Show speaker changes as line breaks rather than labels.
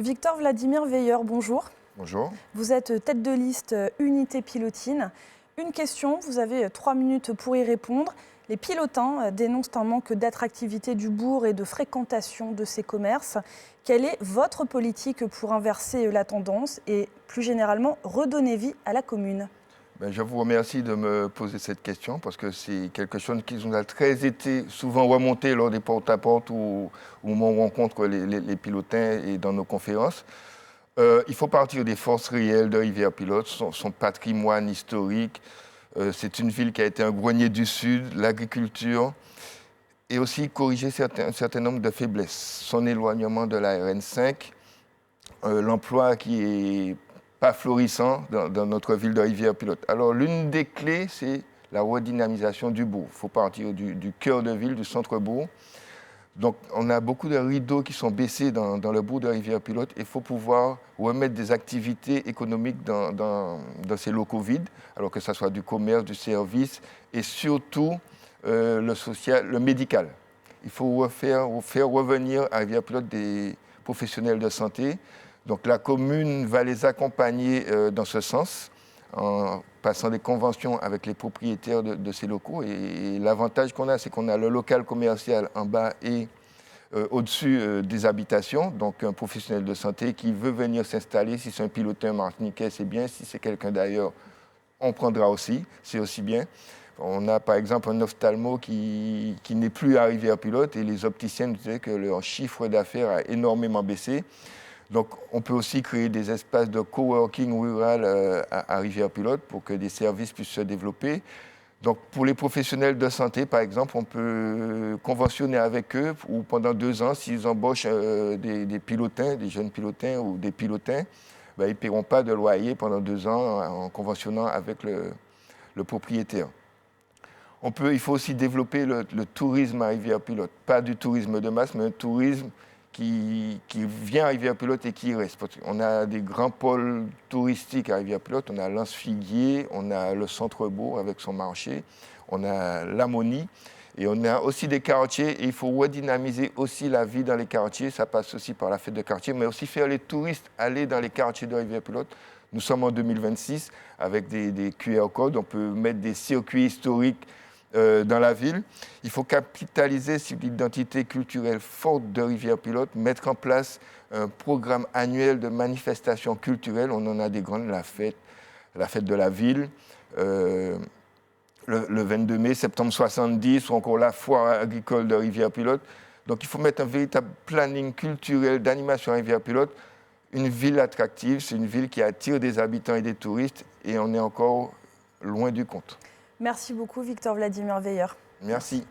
Victor Vladimir Veilleur, bonjour.
Bonjour.
Vous êtes tête de liste Unité Pilotine. Une question, vous avez 3 minutes pour y répondre. Les pilotins dénoncent un manque d'attractivité du bourg et de fréquentation de ces commerces. Quelle est votre politique pour inverser la tendance et plus généralement redonner vie à la commune ?
Je vous remercie de me poser cette question parce que c'est quelque chose qui nous a très été souvent remonté lors des porte-à-porte ou au moment où on rencontre les pilotins et dans nos conférences. Il faut partir des forces réelles de Rivière-Pilote, son patrimoine historique. C'est une ville qui a été un grenier du Sud, l'agriculture, et aussi corriger un certain nombre de faiblesses. Son éloignement de la RN5, l'emploi qui est pas florissant dans notre ville de Rivière-Pilote. Alors, l'une des clés, c'est la redynamisation du bourg. Il faut partir du cœur de ville, du centre-bourg. Donc, on a beaucoup de rideaux qui sont baissés dans le bourg de Rivière-Pilote. Il faut pouvoir remettre des activités économiques dans ces locaux vides, alors que ce soit du commerce, du service et surtout le social, le médical. Il faut faire revenir à Rivière-Pilote des professionnels de santé. Donc, la commune va les accompagner dans ce sens, en passant des conventions avec les propriétaires de ces locaux. Et l'avantage qu'on a, c'est qu'on a le local commercial en bas et au-dessus des habitations. Donc, un professionnel de santé qui veut venir s'installer, si c'est un pilotin martiniquais, c'est bien. Si c'est quelqu'un d'ailleurs, on prendra aussi, c'est aussi bien. On a par exemple un ophtalmo qui n'est plus à Rivière-Pilote et les opticiens nous disaient que leur chiffre d'affaires a énormément baissé. Donc, on peut aussi créer des espaces de coworking rural à Rivière-Pilote pour que des services puissent se développer. Donc, pour les professionnels de santé, par exemple, on peut conventionner avec eux ou pendant 2 ans, s'ils embauchent des pilotins, des jeunes pilotins ou des pilotins, ils ne paieront pas de loyer pendant 2 ans en conventionnant avec le propriétaire. Il faut aussi développer le tourisme à Rivière-Pilote. Pas du tourisme de masse, mais un tourisme qui vient à Rivière-Pilote et qui y reste. On a des grands pôles touristiques à Rivière-Pilote. On a l'Anse-Figuier, on a le centre-bourg avec son marché, on a l'Ammonie. Et on a aussi des quartiers et il faut redynamiser aussi la vie dans les quartiers. Ça passe aussi par la fête de quartier, mais aussi faire les touristes aller dans les quartiers de Rivière-Pilote. Nous sommes en 2026 avec des QR codes. On peut mettre des circuits historiques dans la ville. Il faut capitaliser sur l'identité culturelle forte de Rivière-Pilote, mettre en place un programme annuel de manifestations culturelles. On en a des grandes, la fête de la ville, le 22 mai, septembre 70, ou encore la foire agricole de Rivière-Pilote. Donc il faut mettre un véritable planning culturel d'animation à Rivière-Pilote. Une ville attractive, c'est une ville qui attire des habitants et des touristes, et on est encore loin du compte.
Merci beaucoup Victor Vladimir Veilleur.
Merci.